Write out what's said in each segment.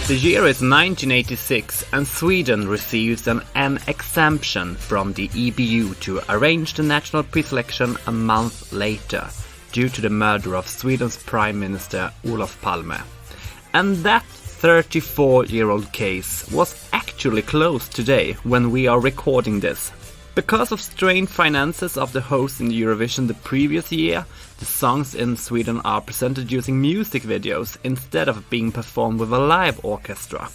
The year is 1986 and Sweden receives an exemption from the EBU to arrange the national pre-selection a month later due to the murder of Sweden's Prime Minister Olof Palme. And that 34-year-old case was actually closed today when we are recording this. Because of strained finances of the host in Eurovision the previous year, the songs in Sweden are presented using music videos instead of being performed with a live orchestra.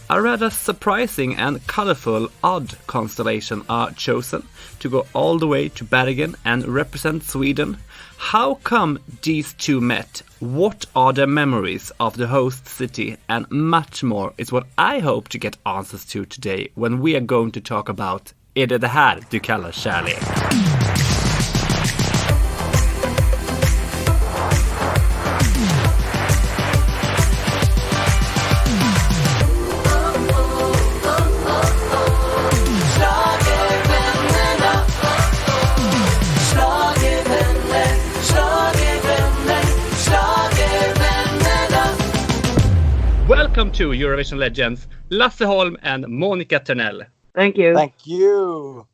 A rather surprising and colorful odd constellation are chosen to go all the way to Bergen and represent Sweden. How come these two met? What are their memories of the host city? And much more is what I hope to get answers to today when we are going to talk about Är det här du kallar kärlek? Welcome to Eurovision Legends, Lasse Holm and Monica Törnell. Thank you. Thank you.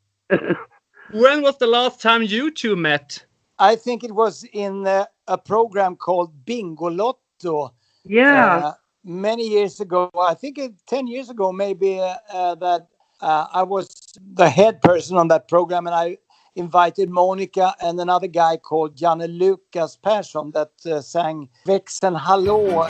When was the last time you two met? I think it was in a program called Bingolotto. Yeah. Many years ago. I think 10 years ago, maybe that I was the head person on that program, and I invited Monica and another guy called Janne Lukas Persson that sang Växeln Hallå.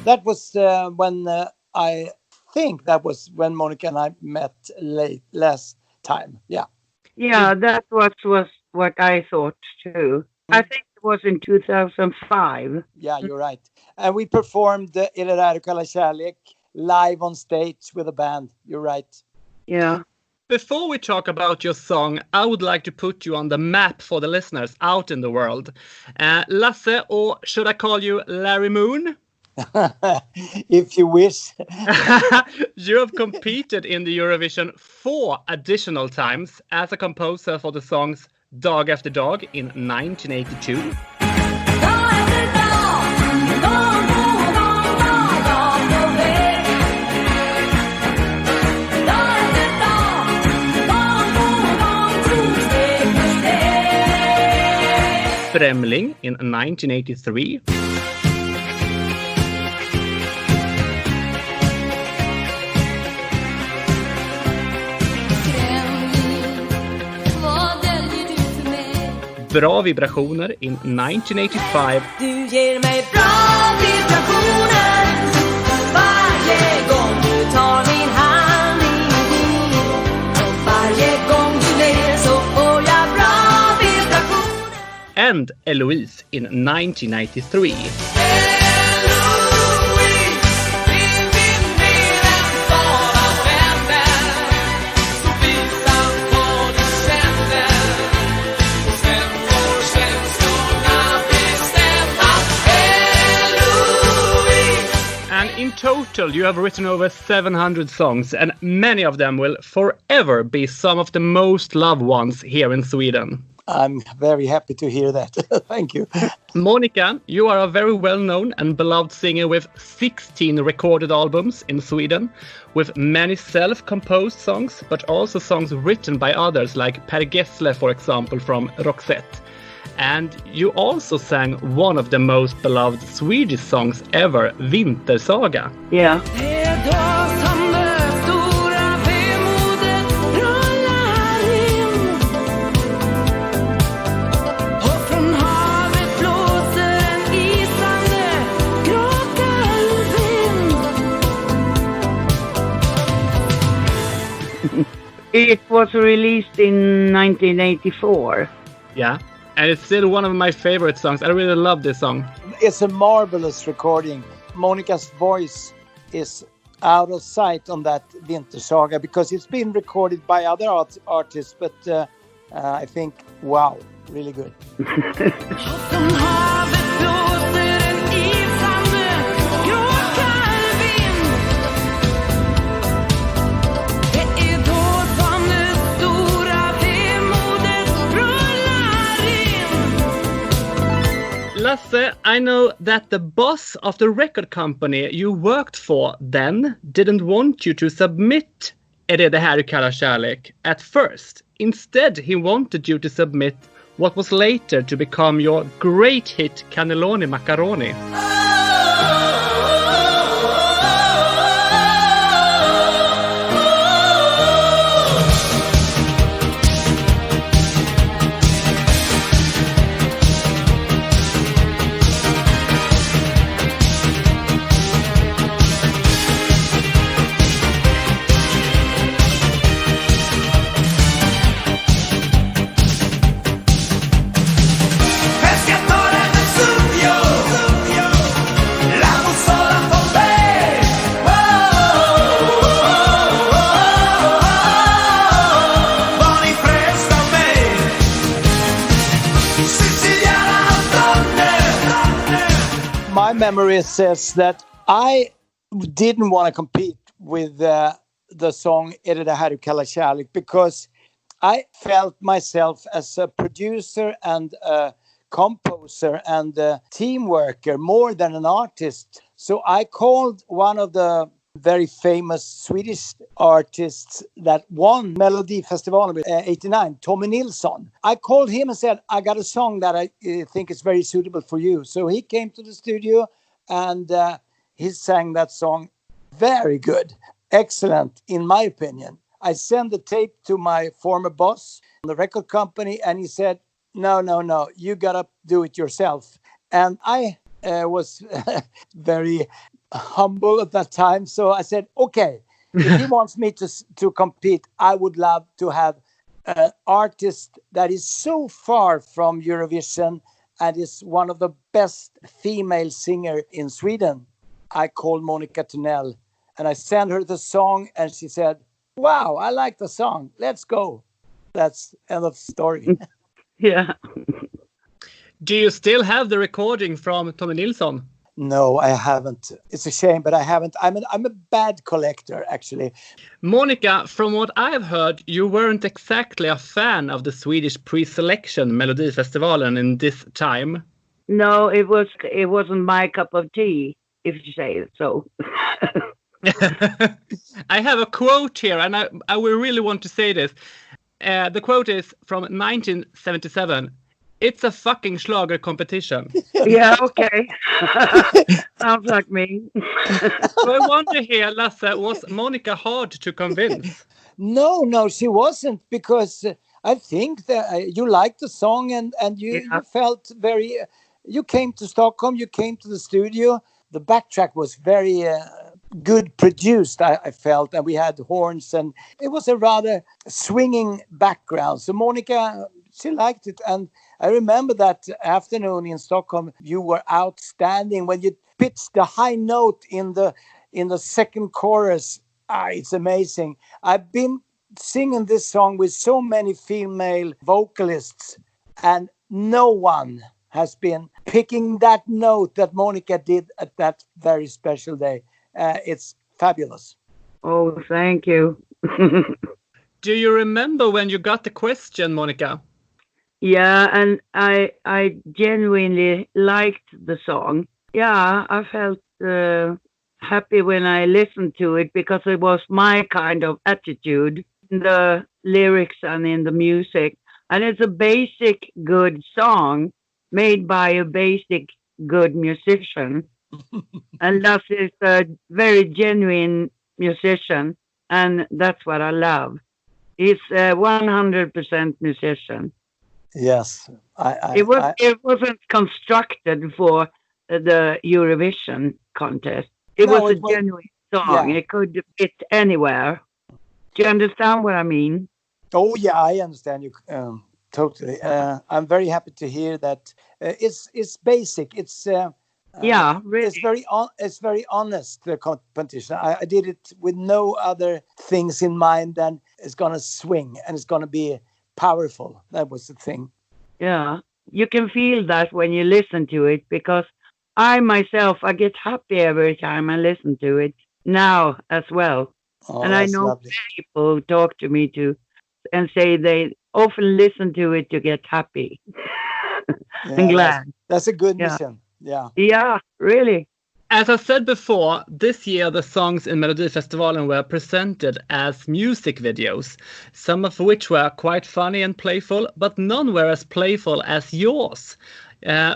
That was when I think that was when Monica and I met last time. Yeah. Yeah, that was what I thought too. I think it was in 2005. Yeah, you're right. And we performed Är det här du kallar kärlek live on stage with a band. You're right. Yeah. Before we talk about your song, I would like to put you on the map for the listeners out in the world. Lasse, or should I call you Larry Moon? If you wish. You have competed in the Eurovision 4 additional times as a composer for the songs Dag Efter Dag in 1982. Främling in 1983. Bra vibrationer in 1985. Du ger mig bra vibrationer varje gång du tar min hand i din. Och varje gång du ler så får jag bra vibrationer. And Eloise in 1993. In total, you have written over 700 songs, and many of them will forever be some of the most loved ones here in Sweden. I'm very happy to hear that. Thank you. Monica, you are a very well-known and beloved singer with 16 recorded albums in Sweden, with many self-composed songs, but also songs written by others like Per Gessle, for example, from Roxette. And you also sang one of the most beloved Swedish songs ever, Vintersaga. Yeah. It was released in 1984. Yeah. And it's still one of my favorite songs. I really love this song. It's a marvelous recording. Monica's voice is out of sight on that Vintersaga because it's been recorded by other artists. But I think, wow, really good. Lasse, I know that the boss of the record company you worked for then didn't want you to submit Är det här du kallar kärlek at first. Instead, he wanted you to submit what was later to become your great hit Cannelloni Macaroni. My memory says that I didn't want to compete with the song Är det här du kallar kärlek because I felt myself as a producer and a composer and a team worker more than an artist. So I called one of the very famous Swedish artists that won Melodifestivalen 89, Tommy Nilsson. I called him and said, I got a song that I think is very suitable for you. So he came to the studio and he sang that song very good. Excellent, in my opinion. I sent the tape to my former boss, the record company, and he said, no, you got to do it yourself. And I was very humble at that time. So I said, okay, if he wants me to compete, I would love to have an artist that is so far from Eurovision and is one of the best female singer in Sweden. I called Monica Törnell and I sent her the song and she said, wow, I like the song. Let's go. That's end of story. Yeah. Do you still have the recording from Tommy Nilsson? No, I haven't. It's a shame, but I haven't. I'm a bad collector, actually. Monica, from what I've heard, you weren't exactly a fan of the Swedish pre-selection Melodifestivalen in this time. No, it wasn't my cup of tea, if you say it so. I have a quote here, and I will really want to say this. The quote is from 1977. It's a fucking Schlager competition. Yeah, okay. Sounds like me. So I wonder here, Lasse, was Monica hard to convince? No, she wasn't, because I think that you liked the song and you felt very... you came to Stockholm, you came to the studio. The backtrack was very good produced, I felt, and we had horns, and it was a rather swinging background. So Monica, she liked it, and I remember that afternoon in Stockholm, you were outstanding when you pitched the high note in the second chorus. It's amazing. I've been singing this song with so many female vocalists, and no one has been picking that note that Monica did at that very special day. It's fabulous. Oh, thank you. Do you remember when you got the question, Monica? Yeah, and I genuinely liked the song. Yeah, I felt happy when I listened to it because it was my kind of attitude in the lyrics and in the music. And it's a basic good song made by a basic good musician. And Lasse is a very genuine musician, and that's what I love. He's a 100% musician. Yes, It wasn't constructed for the Eurovision contest. It was a genuine song. Yeah. It could fit anywhere. Do you understand what I mean? Oh yeah, I understand you totally. I'm very happy to hear that. It's basic. It's really. It's very honest, the competition. I did it with no other things in mind than it's gonna swing and it's gonna be powerful. That was the thing. Yeah, you can feel that when you listen to it, because I myself, I get happy every time I listen to it now as well. Oh, and I know lovely. People talk to me and say they often listen to it to get happy. I'm glad. That's a good Yeah. mission. Yeah. Yeah, really. As I said before, this year the songs in Melodifestivalen were presented as music videos, some of which were quite funny and playful, but none were as playful as yours.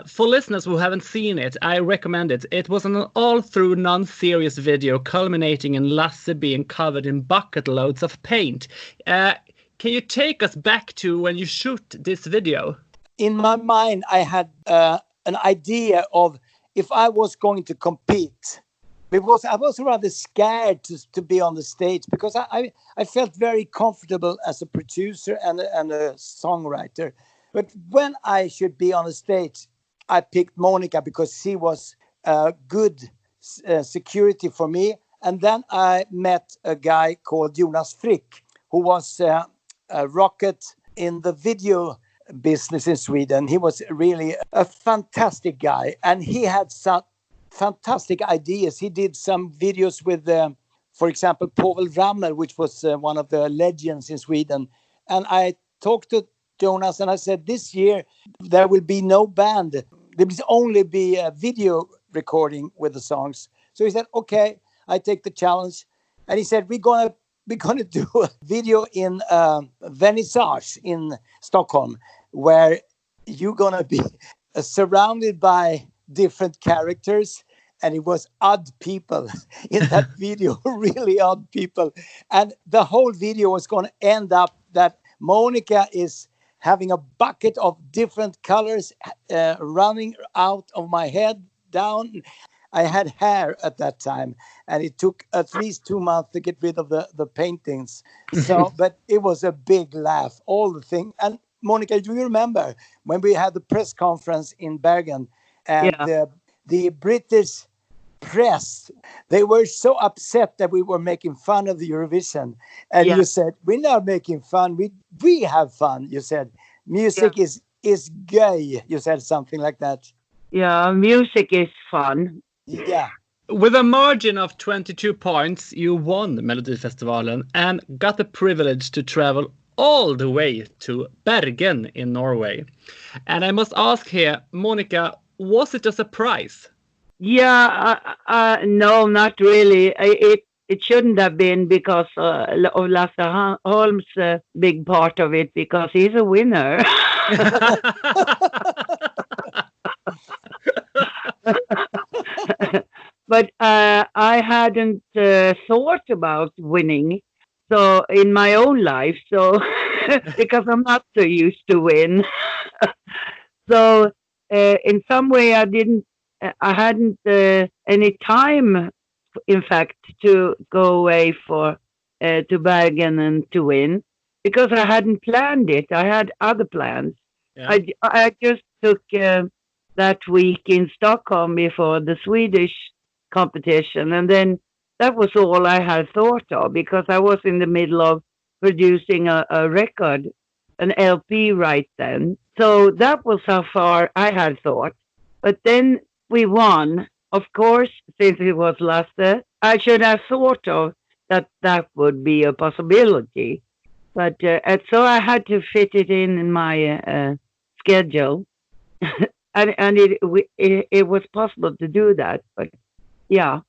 For listeners who haven't seen it, I recommend it. It was an all-through non-serious video culminating in Lasse being covered in bucket loads of paint. Can you take us back to when you shoot this video? In my mind, I had an idea of if I was going to compete, because I was rather scared to be on the stage, because I felt very comfortable as a producer and a songwriter. But when I should be on the stage, I picked Monica because she was good security for me. And then I met a guy called Jonas Frick, who was a rocket in the video business in Sweden. He was really a fantastic guy, and he had some fantastic ideas. He did some videos with, for example, Povel Ramel, which was one of the legends in Sweden. And I talked to Jonas and I said, this year there will be no band. There will only be a video recording with the songs. So he said, okay, I take the challenge. And he said, we're gonna do a video in Vernissage in Stockholm, where you're gonna be surrounded by different characters. And it was odd people in that video, really odd people. And the whole video was going to end up that Monica is having a bucket of different colors running out of my head down. I had hair at that time, and it took at least 2 months to get rid of the paintings. So, but it was a big laugh, all the thing. And Monica, do you remember when we had the press conference in Bergen, and the British press, they were so upset that we were making fun of the Eurovision, and you said, we're not making fun, we have fun. You said music is gay. You said something like that. Yeah, music is fun. Yeah. With a margin of 22 points, you won Melodifestivalen and got the privilege to travel all the way to Bergen in Norway. And I must ask here, Monica, was it a surprise? Yeah, no, not really. It shouldn't have been because of Lasse Holm's big part of it, because he's a winner. But I hadn't thought about winning, so in my own life, so because I'm not so used to win. So in some way, I hadn't any time, in fact, to go away to Bergen and to win, because I hadn't planned it. I had other plans. Yeah. I just took that week in Stockholm before the Swedish competition, and then that was all I had thought of, because I was in the middle of producing a record, an LP right then. So that was how far I had thought. But then we won. Of course, since it was Lasse, I should have thought of that would be a possibility. But so I had to fit it in my schedule. And it was possible to do that. But yeah.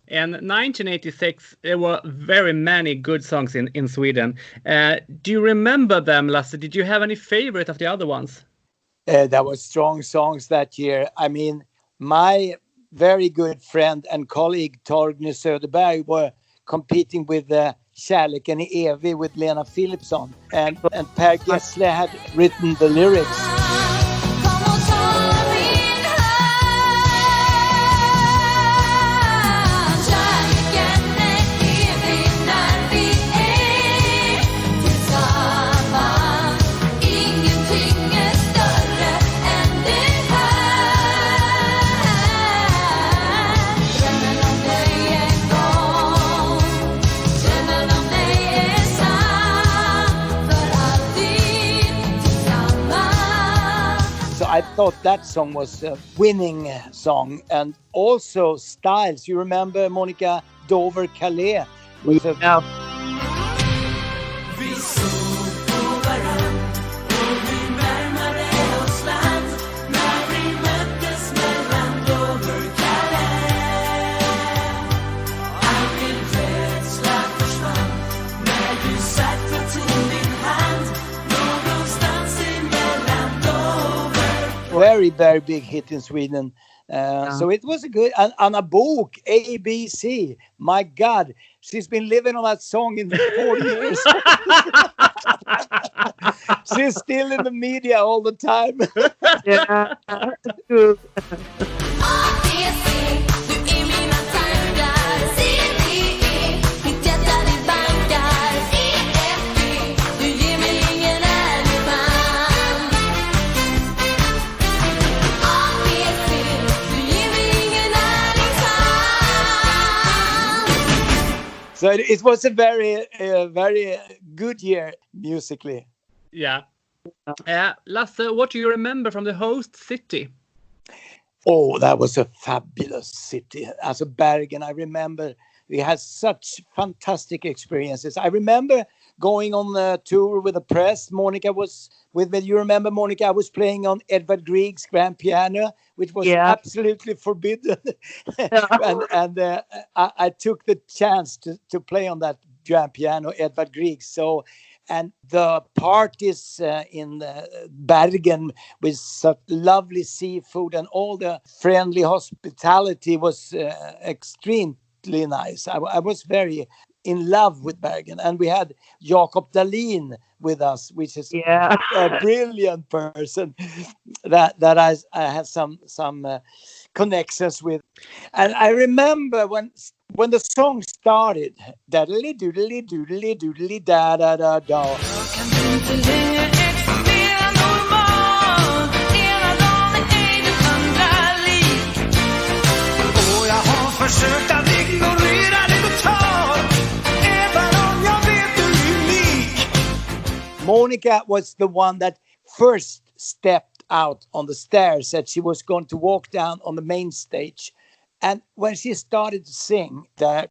In 1986, there were very many good songs in Sweden. Do you remember them, Lasse? Did you have any favorite of the other ones? There were strong songs that year. I mean, my very good friend and colleague Torgny Söderberg were competing with Kärleken är evig with Lena Philipsson. And Per Gessle had written the lyrics. I thought that song was a winning song. And also Styles. You remember Monica Dover Calais? With a... Yeah. very, very big hit in Sweden. So it was a good, and Anna Bok, ABC. My God, she's been living on that song in 40 years. She's still in the media all the time. Yeah, true. So it was a very, very good year musically. Yeah. Lasse, what do you remember from the host city? Oh, that was a fabulous city. As a Bergen, I remember we had such fantastic experiences. I remember going on a tour with the press. Monica was with me. You remember, Monica? I was playing on Edvard Grieg's grand piano, which was absolutely forbidden. and I took the chance to play on that grand piano, Edvard Grieg. So, and the parties in Bergen with such lovely seafood and all the friendly hospitality was extremely nice. I was very in love with Bergen, and we had Jakob Dahlin with us, which is a brilliant person that I had some connections with. And I remember when the song started, daddly doodly doodly doodly da da da da. Monica was the one that first stepped out on the stairs, said she was going to walk down on the main stage. And when she started to sing, I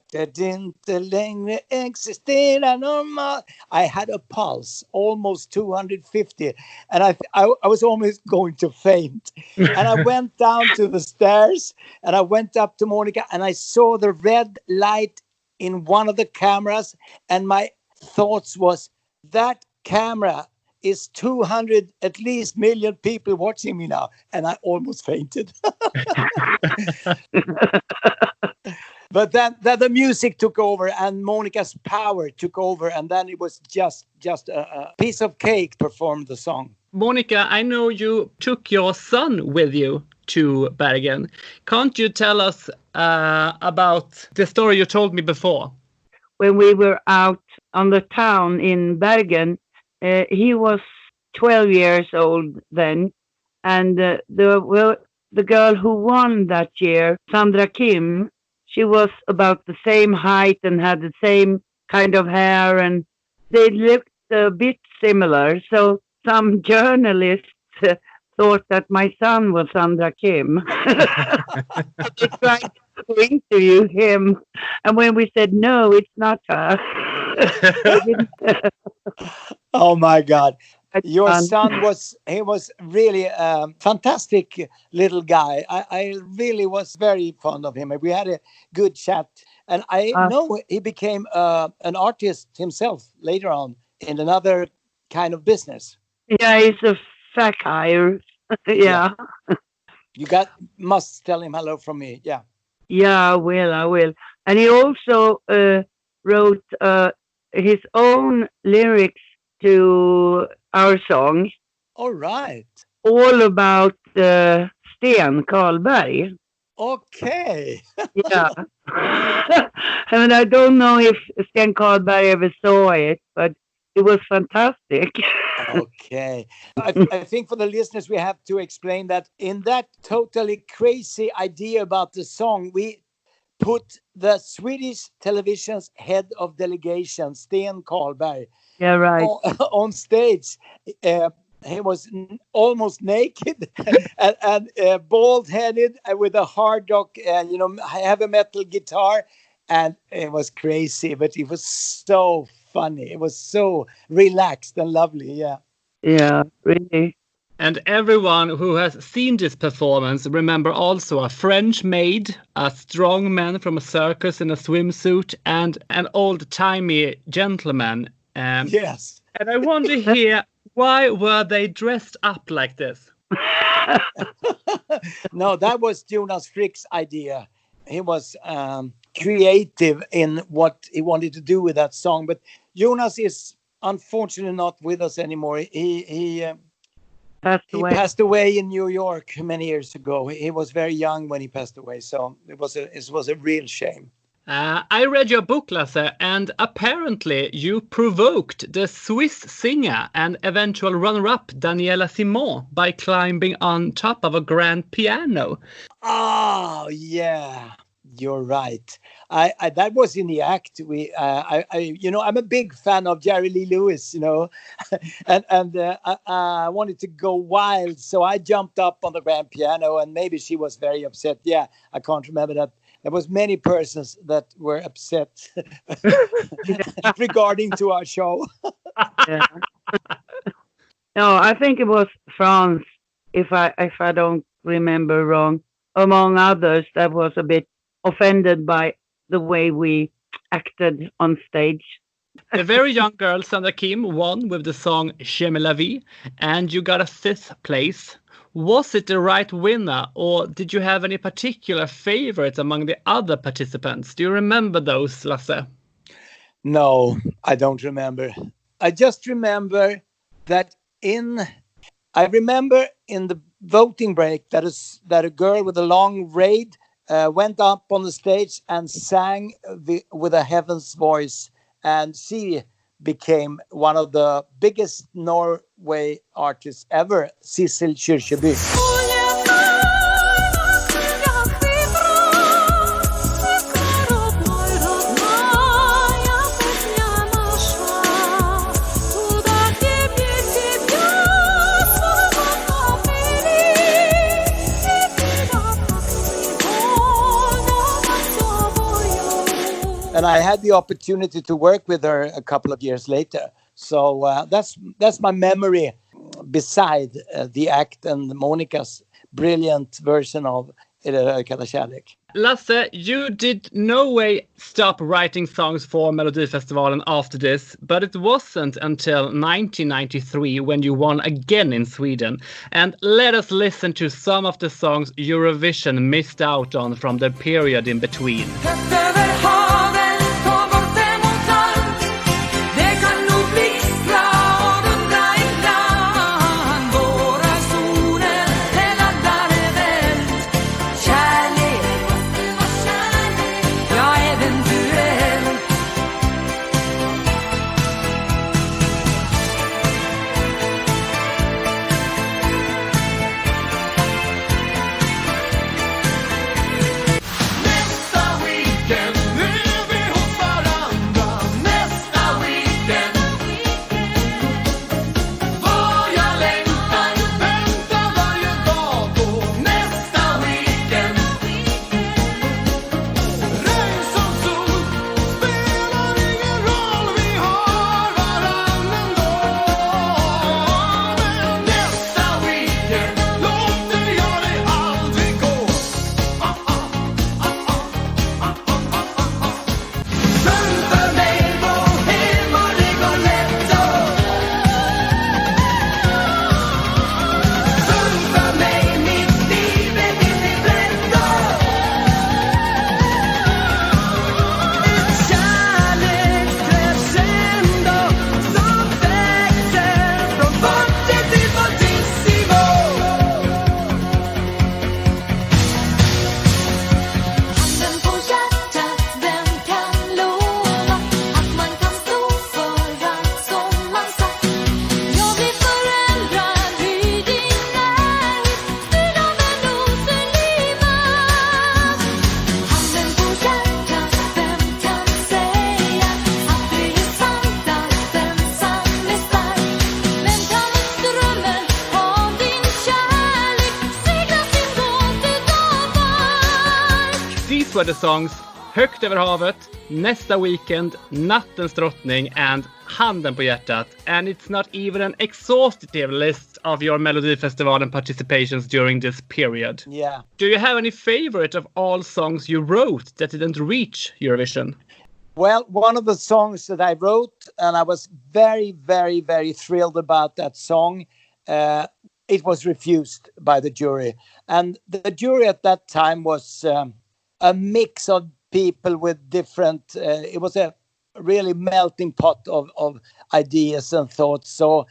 had a pulse, almost 250. And I was almost going to faint. And I went down to the stairs and I went up to Monica and I saw the red light in one of the cameras. And my thoughts was, that camera is 200 at least million people watching me now, and I almost fainted. But then the music took over and Monica's power took over, and then it was just a piece of cake performed the song. Monica, I know you took your son with you to Bergen. Can't you tell us about the story you told me before? When we were out on the town in Bergen, he was 12 years old then, and the girl who won that year, Sandra Kim, she was about the same height and had the same kind of hair, and they looked a bit similar. So some journalists thought that my son was Sandra Kim. They tried to interview him, and when we said no, it's not her. Oh my God. Your son was really a fantastic little guy. I really was very fond of him. We had a good chat. And I know he became an artist himself later on in another kind of business. Yeah, he's a facire. Yeah. You must tell him hello from me. Yeah. Yeah, I will. And he also wrote his own lyrics to our song. All right. All about Sten Karlberg. Okay. Yeah. And I don't know if Sten Karlberg ever saw it, but it was fantastic. Okay. I think for the listeners, we have to explain that in that totally crazy idea about the song, we put the Swedish television's head of delegation, Sten Karlberg, on stage. He was almost naked and bald-headed with a hard rock, heavy metal guitar, and it was crazy, but it was so funny. It was so relaxed and lovely. Yeah, really. And everyone who has seen this performance remember also a French maid, a strong man from a circus in a swimsuit, and an old-timey gentleman. Yes. And I wonder here, why were they dressed up like this? No, that was Jonas Frick's idea. He was creative in what he wanted to do with that song. But Jonas is unfortunately not with us anymore. He passed away in New York many years ago. He was very young when he passed away, so it was a real shame. I read your book, Lasse, and apparently you provoked the Swiss singer and eventual runner-up Daniela Simon by climbing on top of a grand piano. Oh, yeah, you're right. I that was in the act. I'm a big fan of Jerry Lee Lewis, and I wanted to go wild, so I jumped up on the grand piano, and maybe she was very upset. Yeah, I can't remember that. There was many persons that were upset regarding to our show. Yeah. No, I think it was France, if I don't remember wrong, among others, that was a bit offended by the way we acted on stage. The very young girl Sandra Kim won with the song J'aime la vie, and you got a 5th place. Was it the right winner, or did you have any particular favorites among the other participants? Do you remember those, Lasse? No, I don't remember. I just remember that in the voting break that a girl with a long braid went up on the stage and sang with a heaven's voice, and she became one of the biggest Norway artists ever, Sissel Kyrkjebø. And I had the opportunity to work with her a couple of years later. So that's my memory beside the act and Monica's brilliant version of Ökade kärlek. Lasse, you did no way stop writing songs for Melodifestivalen after this, but it wasn't until 1993 when you won again in Sweden. And let us listen to some of the songs Eurovision missed out on from the period in between. Were the songs Högt över havet, Nästa weekend, Nattens drottning, and Handen på hjärtat. And it's not even an exhaustive list of your Melodifestivalen participations during this period. Yeah. Do you have any favorite of all songs you wrote that didn't reach Eurovision? Well, one of the songs that I wrote, and I was very, very, very thrilled about that song, it was refused by the jury. And the jury at that time was a mix of people with different, it was a really melting pot of ideas and thoughts. So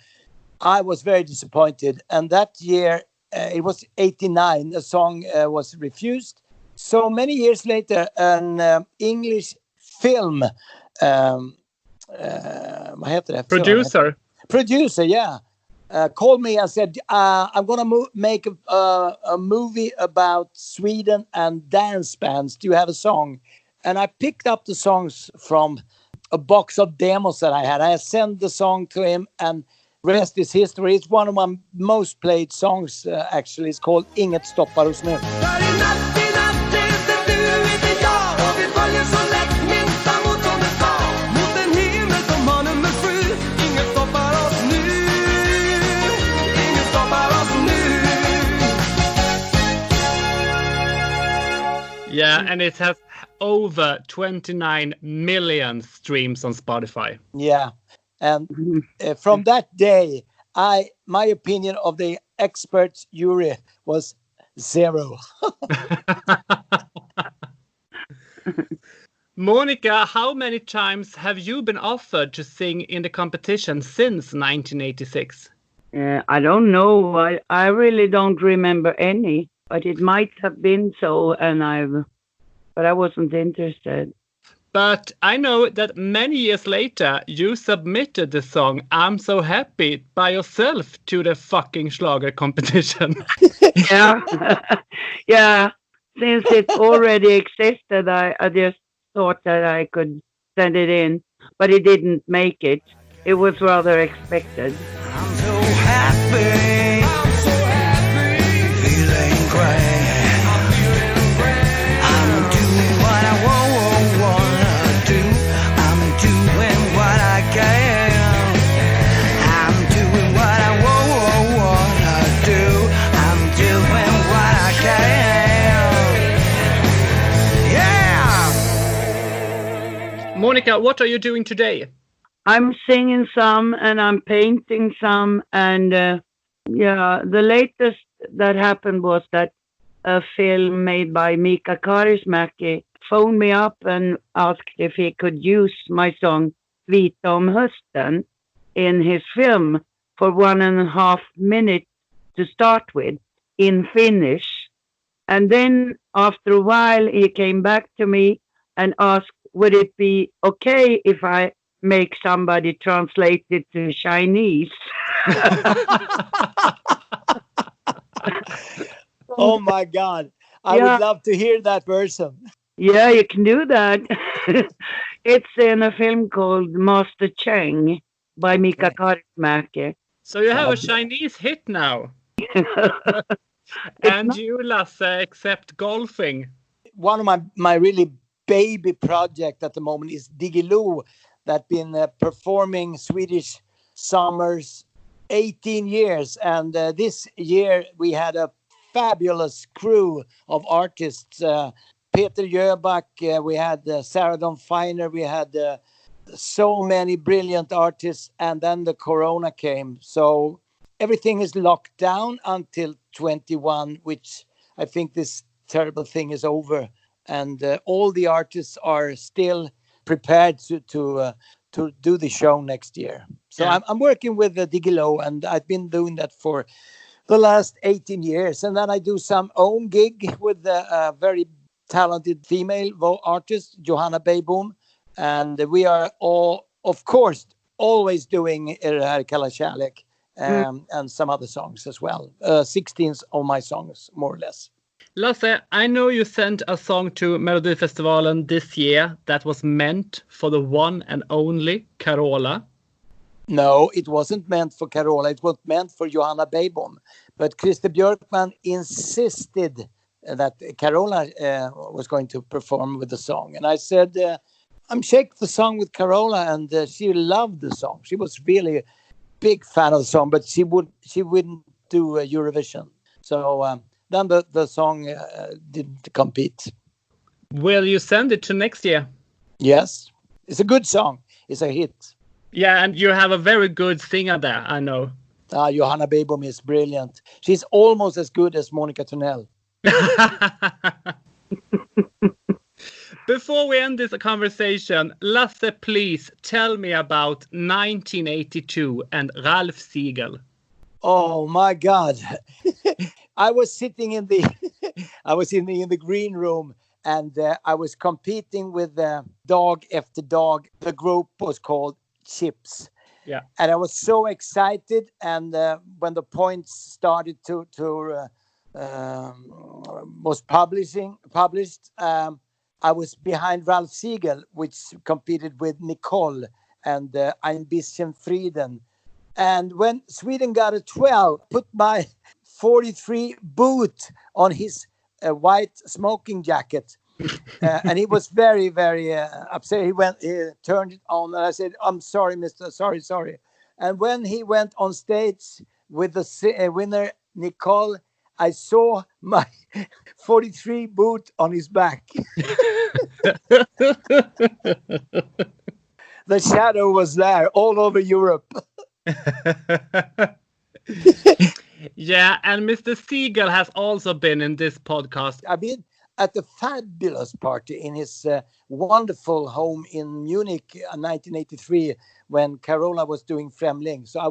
I was very disappointed. And that year, it was 89, the song was refused. So many years later, an English film vad heter det? Producer, yeah. Called me and said, I'm going to make a movie about Sweden and dance bands. Do you have a song? And I picked up the songs from a box of demos that I had. I sent the song to him, and rest is history. It's one of my most played songs, actually. It's called Inget stoppar oss nu. Yeah, and it has over 29 million streams on Spotify. Yeah, and from that day, my opinion of the expert jury was 0. Monica, how many times have you been offered to sing in the competition since 1986? I don't know. I really don't remember any, but it might have been so, but I wasn't interested. But I know that many years later, you submitted the song I'm So Happy by yourself to the fucking Schlager competition. Yeah. Yeah. Since it already existed, I just thought that I could send it in, but it didn't make it. It was rather expected. I'm so happy, feeling great. I'm doing what I wanna do. I'm doing what I can. I'm doing what I wanna do. I'm doing what I can. Yeah! Monica, what are you doing today? I'm singing some and I'm painting some, and the latest that happened was that a film made by Mika Kaurismäki phoned me up and asked if he could use my song Vita om hösten in his film for 1.5 minutes to start with in Finnish. And then after a while he came back to me and asked, would it be okay if I make somebody translate it to Chinese? Oh my God. I would love to hear that version. Yeah, you can do that. It's in a film called Master Cheng by Mika Kaurismäki. So you have a Chinese hit now. And you, Lasse, accept golfing. One of my really baby project at the moment is Diggiloo, that been performing Swedish summers 18 years. And this year we had a fabulous crew of artists. Peter Jöback, we had Sarah Dawn Finer, we had so many brilliant artists, and then the corona came. So everything is locked down until 21, which I think this terrible thing is over. And all the artists are still prepared to do the show next year. So yeah. I'm working with the Diggiloo, and I've been doing that for the last 18 years. And then I do some own gig with a very talented female artist, Johanna Beijbom. And we are all, of course, always doing Här kallar kärlek and some other songs as well. 16 of my songs, more or less. Lasse, I know you sent a song to Melodifestivalen this year that was meant for the one and only Carola. No, it wasn't meant for Carola. It was meant for Johanna Beijbom. But Christer Björkman insisted that Carola was going to perform with the song. And I said, I'm shaking the song with Carola, and she loved the song. She was really a big fan of the song, but she wouldn't do Eurovision. So then the song didn't compete. Will you send it to next year? Yes. It's a good song. It's a hit. Yeah, and you have a very good singer there, I know. Johanna Beibom is brilliant. She's almost as good as Monica Törnell. Before we end this conversation, Lasse, please tell me about 1982 and Ralph Siegel. Oh my God! I was sitting in the in the green room, and I was competing with Dog After Dog. The group was called Chips. Yeah. And I was so excited, and when the points started to was published, I was behind Ralph Siegel, which competed with Nicole and Inhibitions Frieden. And when Sweden got a 12, put my 43 boot on his white smoking jacket. And he was very, very upset. He turned it on, and I said, "I'm sorry, mister. Sorry." And when he went on stage with the winner, Nicole, I saw my 43 boot on his back. The shadow was there all over Europe. Yeah, and Mr. Siegel has also been in this podcast. I've been at the fabulous party in his wonderful home in Munich in 1983 when Carola was doing Fremling. So I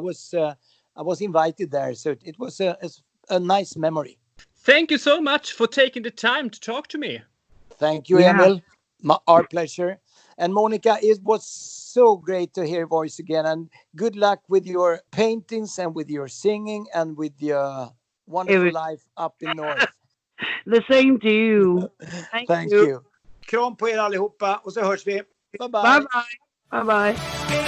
was invited there. So it was a nice memory. Thank you so much for taking the time to talk to me. Thank you, Emil. Our pleasure. And Monica, it was so great to hear your voice again. And good luck with your paintings and with your singing and with your wonderful life up in north. The same to you. Thank you. Kram på er allihopa och så hörs vi. Bye bye. Bye bye. Bye bye.